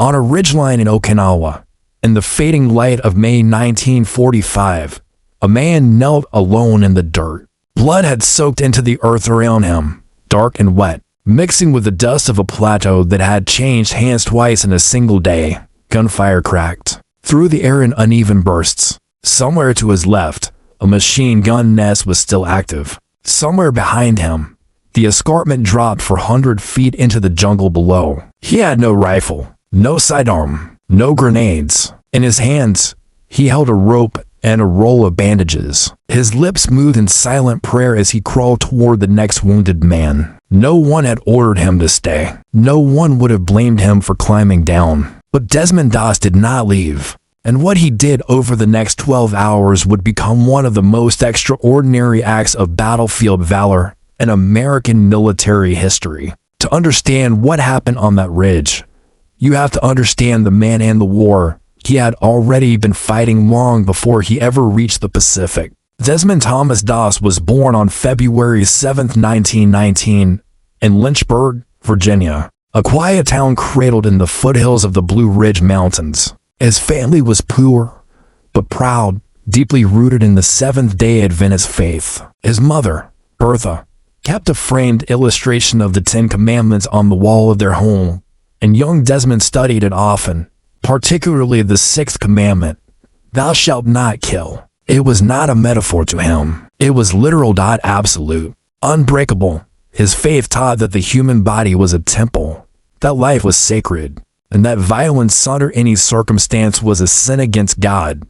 On a ridgeline in Okinawa, in the fading light of May 1945, a man knelt alone in the dirt. Blood had soaked into the earth around him, dark and wet, mixing with the dust of a plateau that had changed hands twice in a single day. Gunfire cracked through the air in uneven bursts. Somewhere to his left, a machine gun nest was still active. Somewhere behind him, the escarpment dropped for 100 feet into the jungle below. He had no rifle, no sidearm, no grenades. In his hands, he held a rope and a roll of bandages. His lips moved in silent prayer as he crawled toward the next wounded man. No one had ordered him to stay. No one would have blamed him for climbing down. But Desmond Doss did not leave. And what he did over the next 12 hours would become one of the most extraordinary acts of battlefield valor in American military history. To understand what happened on that ridge, you have to understand the man and the war he had already been fighting long before he ever reached the Pacific. Desmond Thomas Doss was born on February 7, 1919, in Lynchburg, Virginia, a quiet town cradled in the foothills of the Blue Ridge Mountains. His family was poor, but proud, deeply rooted in the Seventh-day Adventist faith. His mother, Bertha, kept a framed illustration of the Ten Commandments on the wall of their home, and young Desmond studied it often, particularly the Sixth Commandment, "Thou shalt not kill." It was not a metaphor to him. It was literal, absolute, unbreakable. His faith taught that the human body was a temple, that life was sacred, and that violence under any circumstance was a sin against God.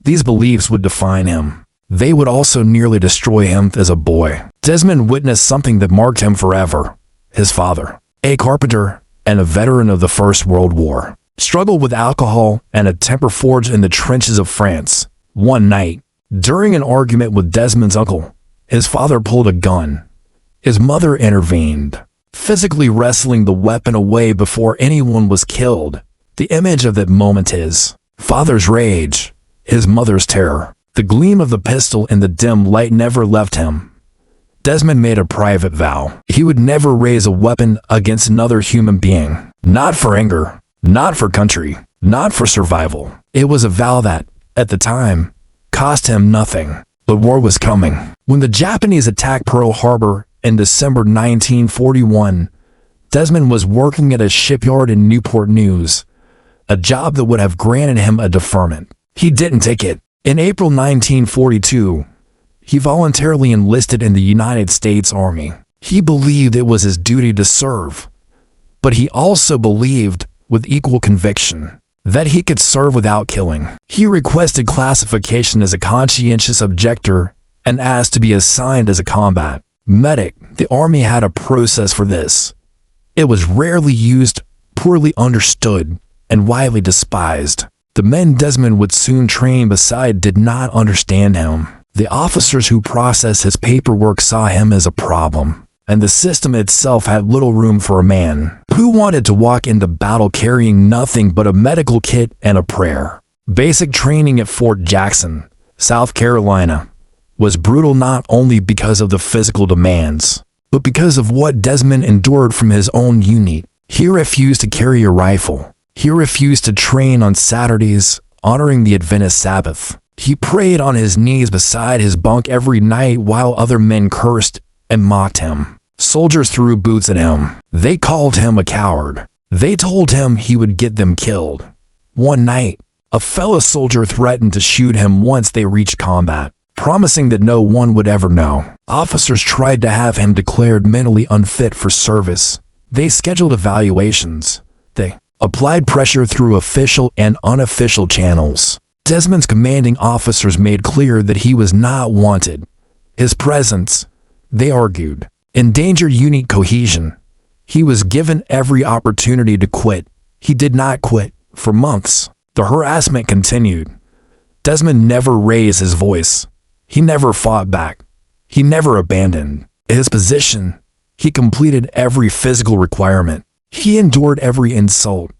These beliefs would define him. They would also nearly destroy him as a boy. Desmond witnessed something that marked him forever. His father, a carpenter and a veteran of the First World War, struggled with alcohol and a temper forged in the trenches of France. One night, during an argument with Desmond's uncle, his father pulled a gun. His mother intervened, physically wrestling the weapon away before anyone was killed. The image of that moment is father's rage, his mother's terror. The gleam of the pistol in the dim light never left him. Desmond made a private vow. He would never raise a weapon against another human being. Not for anger, not for country, not for survival. It was a vow that, at the time, cost him nothing. But war was coming. When the Japanese attacked Pearl Harbor in December 1941, Desmond was working at a shipyard in Newport News, a job that would have granted him a deferment. He didn't take it. In April 1942, he voluntarily enlisted in the United States Army. He believed it was his duty to serve, but he also believed, with equal conviction, that he could serve without killing. He requested classification as a conscientious objector and asked to be assigned as a combat medic. The Army had a process for this. It was rarely used, poorly understood, and widely despised. The men Desmond would soon train beside did not understand him. The officers who processed his paperwork saw him as a problem, and the system itself had little room for a man who wanted to walk into battle carrying nothing but a medical kit and a prayer. Basic training at Fort Jackson, South Carolina, was brutal not only because of the physical demands, but because of what Desmond endured from his own unit. He refused to carry a rifle. He refused to train on Saturdays, honoring the Adventist Sabbath. He prayed on his knees beside his bunk every night while other men cursed and mocked him. Soldiers threw boots at him. They called him a coward. They told him he would get them killed. One night, a fellow soldier threatened to shoot him once they reached combat, promising that no one would ever know. Officers tried to have him declared mentally unfit for service. They scheduled evaluations. They applied pressure through official and unofficial channels. Desmond's commanding officers made clear that he was not wanted. His presence, they argued, endangered unit cohesion. He was given every opportunity to quit. He did not quit. For months, the harassment continued. Desmond never raised his voice. He never fought back. He never abandoned his position. He completed every physical requirement. He endured every insult.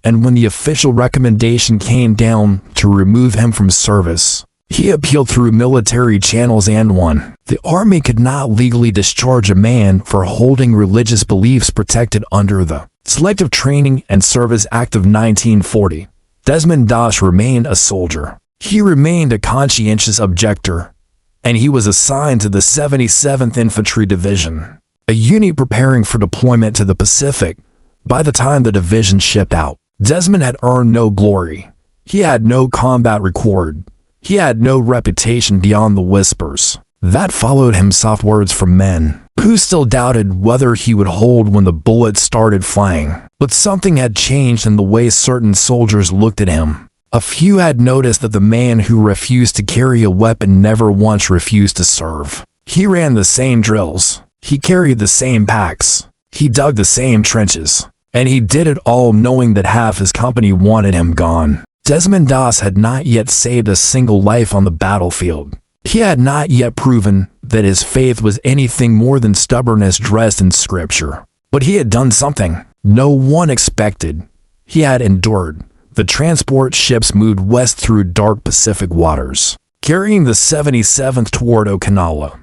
And when the official recommendation came down to remove him from service, he appealed through military channels and won. The Army could not legally discharge a man for holding religious beliefs protected under the Selective Training and Service Act of 1940. Desmond Doss remained a soldier. He remained a conscientious objector, and he was assigned to the 77th Infantry Division, a unit preparing for deployment to the Pacific. By the time the division shipped out, Desmond had earned no glory. He had no combat record. He had no reputation beyond the whispers that followed him, soft words from men who still doubted whether he would hold when the bullets started flying. But something had changed in the way certain soldiers looked at him. A few had noticed that the man who refused to carry a weapon never once refused to serve. He ran the same drills. He carried the same packs. He dug the same trenches. And he did it all knowing that half his company wanted him gone. Desmond Doss had not yet saved a single life on the battlefield. He had not yet proven that his faith was anything more than stubbornness dressed in scripture. But he had done something no one expected. He had endured. The transport ships moved west through dark Pacific waters, carrying the 77th toward Okinawa.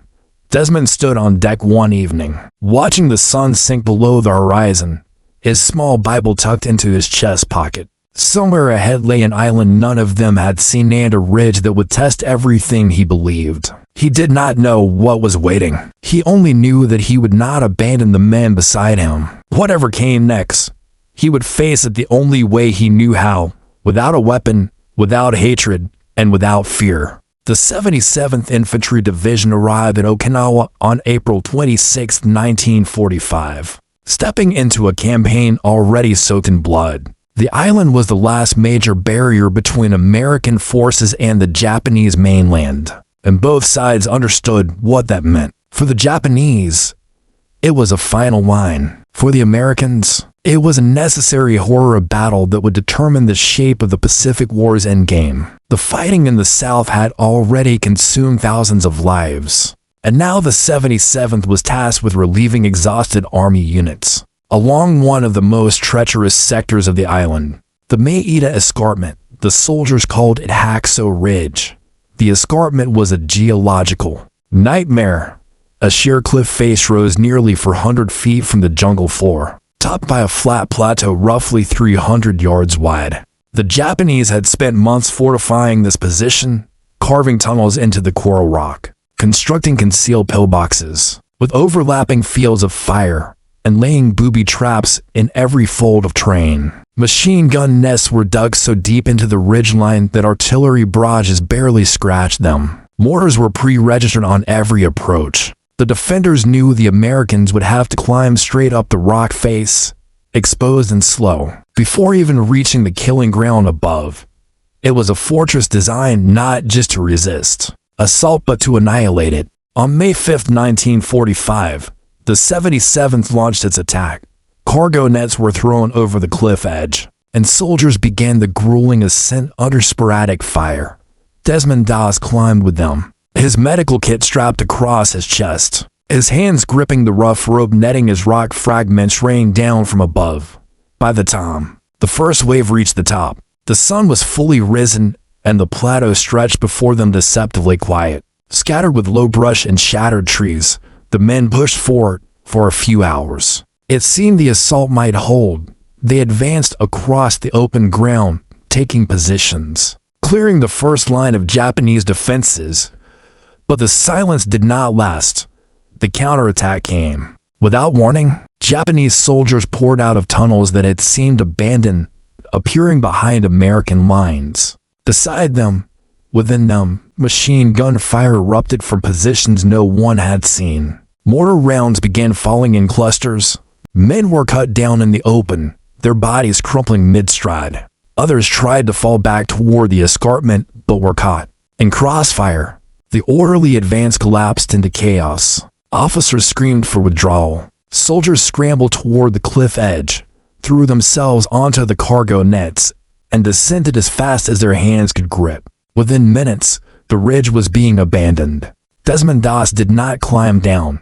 Desmond stood on deck one evening, watching the sun sink below the horizon, his small Bible tucked into his chest pocket. Somewhere ahead lay an island none of them had seen and a ridge that would test everything he believed. He did not know what was waiting. He only knew that he would not abandon the men beside him. Whatever came next, he would face it the only way he knew how, without a weapon, without hatred, and without fear. The 77th Infantry Division arrived at Okinawa on April 26, 1945, stepping into a campaign already soaked in blood. The island was the last major barrier between American forces and the Japanese mainland, and both sides understood what that meant. For the Japanese, it was a final line. For the Americans, it was a necessary horror of battle that would determine the shape of the Pacific War's endgame. The fighting in the South had already consumed thousands of lives, and now the 77th was tasked with relieving exhausted Army units along one of the most treacherous sectors of the island, the Maeda Escarpment. The soldiers called it Hacksaw Ridge. The escarpment was a geological nightmare. A sheer cliff face rose nearly 400 feet from the jungle floor, topped by a flat plateau roughly 300 yards wide. The Japanese had spent months fortifying this position, carving tunnels into the coral rock, constructing concealed pillboxes with overlapping fields of fire, and laying booby traps in every fold of terrain. Machine gun nests were dug so deep into the ridgeline that artillery barrages barely scratched them. Mortars were pre-registered on every approach. The defenders knew the Americans would have to climb straight up the rock face, exposed and slow, before even reaching the killing ground above. It was a fortress designed not just to resist assault but to annihilate it. On May 5, 1945, the 77th launched its attack. Cargo nets were thrown over the cliff edge, and soldiers began the grueling ascent under sporadic fire. Desmond Doss climbed with them, his medical kit strapped across his chest, his hands gripping the rough rope netting as rock fragments rained down from above. By the time the first wave reached the top, the sun was fully risen, and the plateau stretched before them deceptively quiet. Scattered with low brush and shattered trees, the men pushed forward for a few hours. It seemed the assault might hold. They advanced across the open ground, taking positions, clearing the first line of Japanese defenses. But the silence did not last. The counterattack came. Without warning, Japanese soldiers poured out of tunnels that had seemed abandoned, appearing behind American lines. Beside them, within them, machine gun fire erupted from positions no one had seen. Mortar rounds began falling in clusters. Men were cut down in the open, their bodies crumpling mid-stride. Others tried to fall back toward the escarpment but were caught in crossfire. The orderly advance collapsed into chaos. Officers screamed for withdrawal. Soldiers scrambled toward the cliff edge, threw themselves onto the cargo nets, and descended as fast as their hands could grip. Within minutes, the ridge was being abandoned. Desmond Doss did not climb down.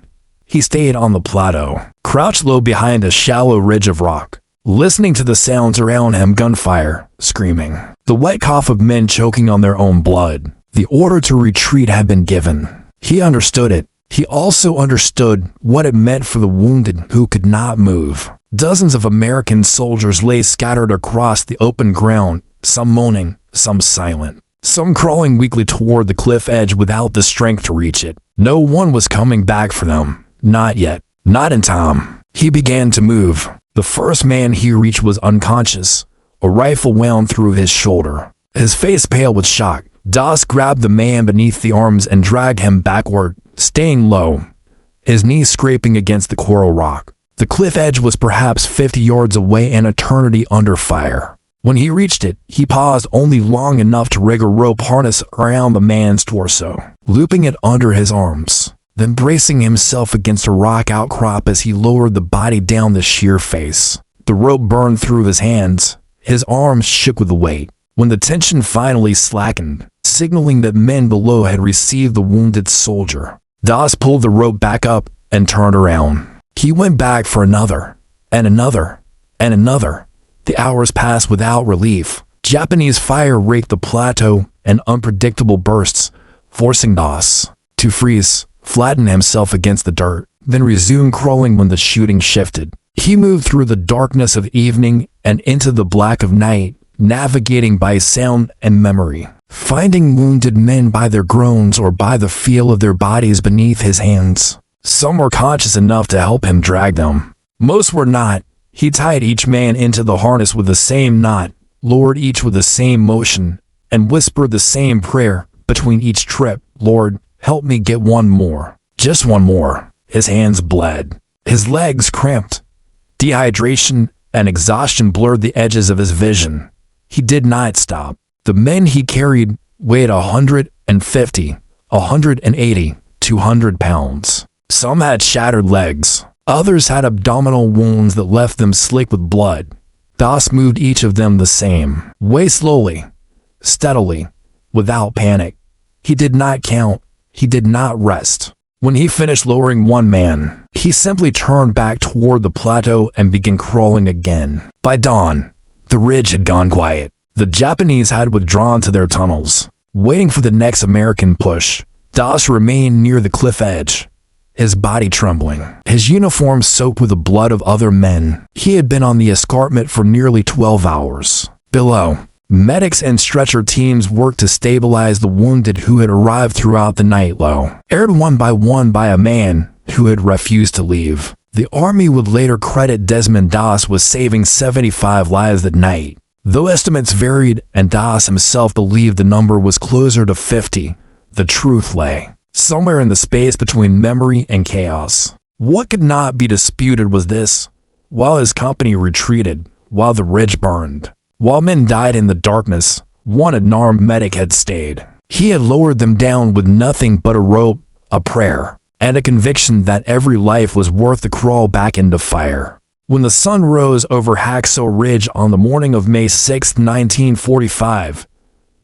He stayed on the plateau, crouched low behind a shallow ridge of rock, listening to the sounds around him: gunfire, screaming, the wet cough of men choking on their own blood. The order to retreat had been given. He understood it. He also understood what it meant for the wounded who could not move. Dozens of American soldiers lay scattered across the open ground, some moaning, some silent, some crawling weakly toward the cliff edge without the strength to reach it. No one was coming back for them. Not yet. Not in time. He began to move. The first man he reached was unconscious, a rifle wound through his shoulder. His face pale with shock, Das grabbed the man beneath the arms and dragged him backward, staying low, his knees scraping against the coral rock. The cliff edge was perhaps 50 yards away, an eternity under fire. When he reached it, he paused only long enough to rig a rope harness around the man's torso, looping it under his arms, then bracing himself against a rock outcrop as he lowered the body down the sheer face. The rope burned through his hands. His arms shook with the weight. When the tension finally slackened, signaling that men below had received the wounded soldier, Das pulled the rope back up and turned around. He went back for another, and another, and another. The hours passed without relief. Japanese fire raked the plateau in unpredictable bursts, forcing Das to freeze, flatten himself against the dirt, then resume crawling when the shooting shifted. He moved through the darkness of evening and into the black of night, navigating by sound and memory, finding wounded men by their groans or by the feel of their bodies beneath his hands. Some were conscious enough to help him drag them. Most were not. He tied each man into the harness with the same knot, lowered each with the same motion, and whispered the same prayer between each trip. Lord, help me get one more. Just one more. His hands bled. His legs cramped. Dehydration and exhaustion blurred the edges of his vision. He did not stop. The men he carried weighed 150, 180, 200 pounds. Some had shattered legs. Others had abdominal wounds that left them slick with blood. Das moved each of them the same way, slowly, steadily, without panic. He did not count. He did not rest. When he finished lowering one man, he simply turned back toward the plateau and began crawling again. By dawn, the ridge had gone quiet. The Japanese had withdrawn to their tunnels, waiting for the next American push. Das remained near the cliff edge, his body trembling, his uniform soaked with the blood of other men. He had been on the escarpment for nearly 12 hours. Below, medics and stretcher teams worked to stabilize the wounded who had arrived throughout the night. Low, aired one by a man who had refused to leave. The army would later credit Desmond Das with saving 75 lives that night. Though estimates varied and Das himself believed the number was closer to 50, the truth lay somewhere in the space between memory and chaos. What could not be disputed was this: while his company retreated, while the ridge burned, while men died in the darkness, one unarmed medic had stayed. He had lowered them down with nothing but a rope, a prayer, and a conviction that every life was worth the crawl back into fire. When the sun rose over Hacksaw Ridge on the morning of May 6, 1945,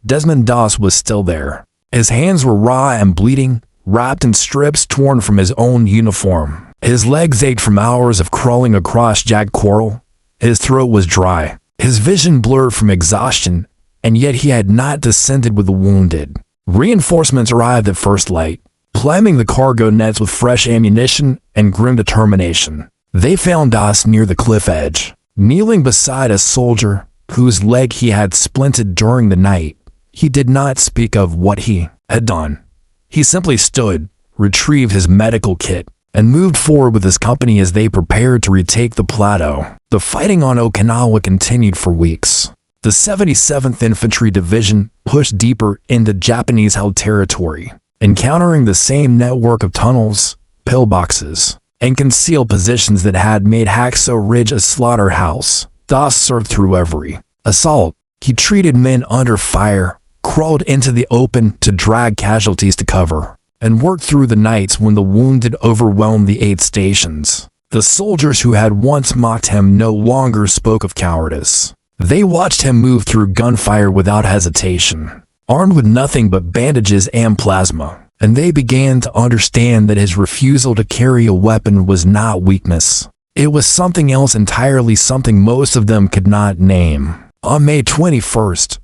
Desmond Das was still there. His hands were raw and bleeding, wrapped in strips torn from his own uniform. His legs ached from hours of crawling across jagged coral. His throat was dry. His vision blurred from exhaustion, and yet he had not descended with the wounded. Reinforcements arrived at first light, climbing the cargo nets with fresh ammunition and grim determination. They found Das near the cliff edge, kneeling beside a soldier whose leg he had splinted during the night. He did not speak of what he had done. He simply stood, retrieved his medical kit, and moved forward with his company as they prepared to retake the plateau. The fighting on Okinawa continued for weeks. The 77th Infantry Division pushed deeper into Japanese-held territory, encountering the same network of tunnels, pillboxes, and concealed positions that had made Hacksaw Ridge a slaughterhouse. Das served through every assault. He treated men under fire, crawled into the open to drag casualties to cover, and worked through the nights when the wounded overwhelmed the aid stations. The soldiers who had once mocked him no longer spoke of cowardice. They watched him move through gunfire without hesitation, armed with nothing but bandages and plasma, and they began to understand that his refusal to carry a weapon was not weakness. It was something else entirely, something most of them could not name. On May 21st,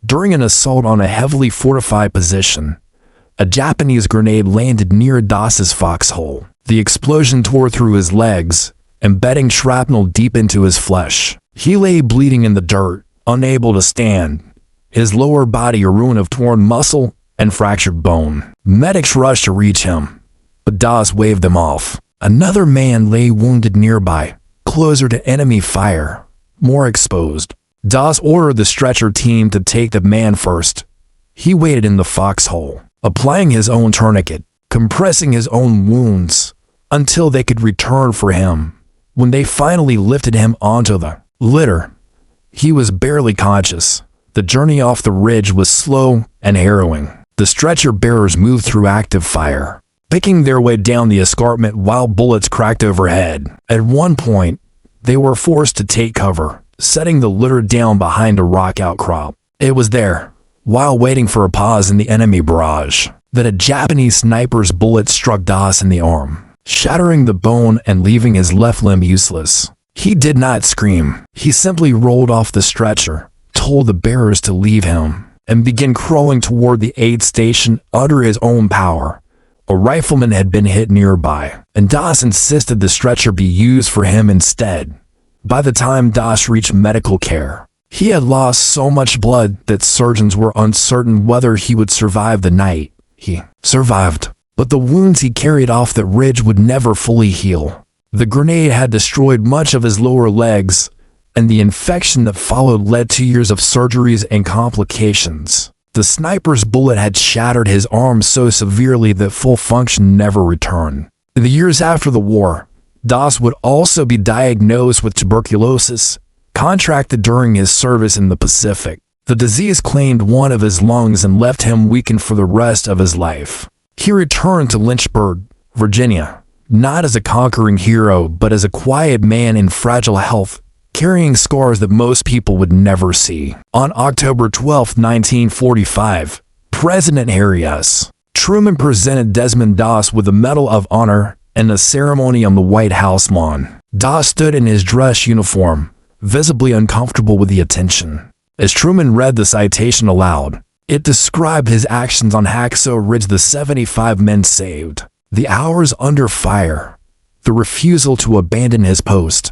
during an assault on a heavily fortified position, A Japanese grenade landed near Das's foxhole. The explosion tore through his legs, embedding shrapnel deep into his flesh. He lay bleeding in the dirt, unable to stand, his lower body a ruin of torn muscle and fractured bone. Medics rushed to reach him, but Das waved them off. Another man lay wounded nearby, closer to enemy fire, more exposed. Das ordered the stretcher team to take the man first. He waited in the foxhole, applying his own tourniquet, compressing his own wounds, until they could return for him. When they finally lifted him onto the litter, he was barely conscious. The journey off the ridge was slow and harrowing. The stretcher bearers moved through active fire, picking their way down the escarpment while bullets cracked overhead. At one point, they were forced to take cover, setting the litter down behind a rock outcrop. It was there, while waiting for a pause in the enemy barrage, that a Japanese sniper's bullet struck Das in the arm, shattering the bone and leaving his left limb useless. He did not scream. He simply rolled off the stretcher, told the bearers to leave him, and began crawling toward the aid station under his own power. A rifleman had been hit nearby, and Das insisted the stretcher be used for him instead. By the time Das reached medical care, he had lost so much blood that surgeons were uncertain whether he would survive the night. He survived, but the wounds he carried off the ridge would never fully heal. The grenade had destroyed much of his lower legs, and the infection that followed led to years of surgeries and complications. The sniper's bullet had shattered his arm so severely that full function never returned. In the years after the war, Das would also be diagnosed with tuberculosis, contracted during his service in the Pacific. The disease claimed one of his lungs and left him weakened for the rest of his life. He returned to Lynchburg, Virginia, not as a conquering hero, but as a quiet man in fragile health, carrying scars that most people would never see. On October 12, 1945, President Harry S. Truman presented Desmond Doss with the Medal of Honor in a ceremony on the White House lawn. Doss stood in his dress uniform, visibly uncomfortable with the attention. As Truman read the citation aloud, it described his actions on Hacksaw Ridge, the 75 men saved, the hours under fire, the refusal to abandon his post.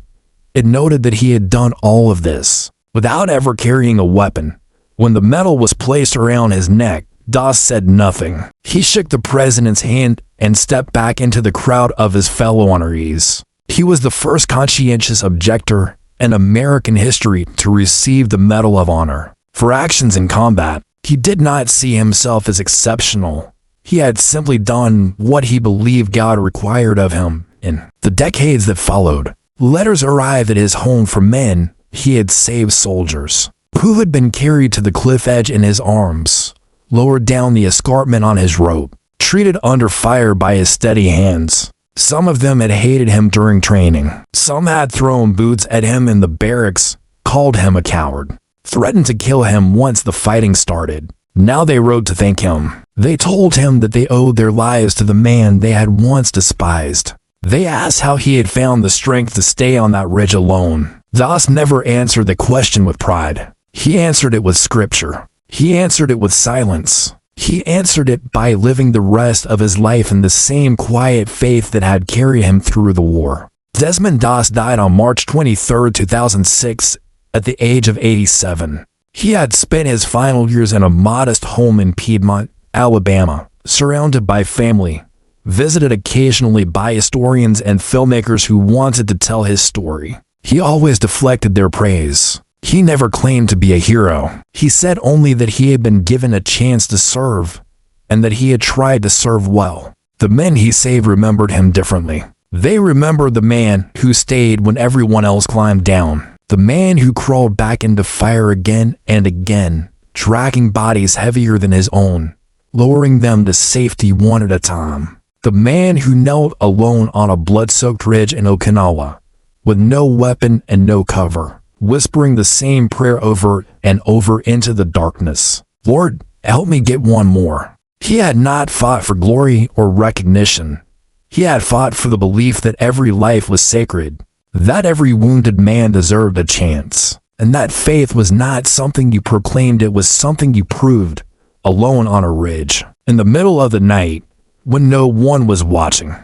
It noted that he had done all of this without ever carrying a weapon. When the medal was placed around his neck, Doss said nothing. He shook the president's hand and stepped back into the crowd of his fellow honorees. He was the first conscientious objector in American history to receive the Medal of Honor. For actions in combat, he did not see himself as exceptional. He had simply done what he believed God required of him. In the decades that followed, letters arrived at his home from men he had saved, soldiers who had been carried to the cliff edge in his arms, lowered down the escarpment on his rope, treated under fire by his steady hands. Some of them had hated him during training. Some had thrown boots at him in the barracks, called him a coward, threatened to kill him once the fighting started. Now they wrote to thank him. They told him that they owed their lives to the man they had once despised. They asked how he had found the strength to stay on that ridge alone. Doss never answered the question with pride. He answered it with scripture. He answered it with silence. He answered it by living the rest of his life in the same quiet faith that had carried him through the war. Desmond Doss died on March 23, 2006, at the age of 87. He had spent his final years in a modest home in Piedmont, Alabama, surrounded by family, visited occasionally by historians and filmmakers who wanted to tell his story. He always deflected their praise. He never claimed to be a hero. He said only that he had been given a chance to serve, and that he had tried to serve well. The men he saved remembered him differently. They remembered the man who stayed when everyone else climbed down, the man who crawled back into fire again and again, dragging bodies heavier than his own, lowering them to safety one at a time. The man who knelt alone on a blood-soaked ridge in Okinawa, with no weapon and no cover, whispering the same prayer over and over into the darkness. Lord, help me get one more. He had not fought for glory or recognition. He had fought for the belief that every life was sacred, that every wounded man deserved a chance, and that faith was not something you proclaimed, it was something you proved, alone on a ridge. in the middle of the night, when no one was watching.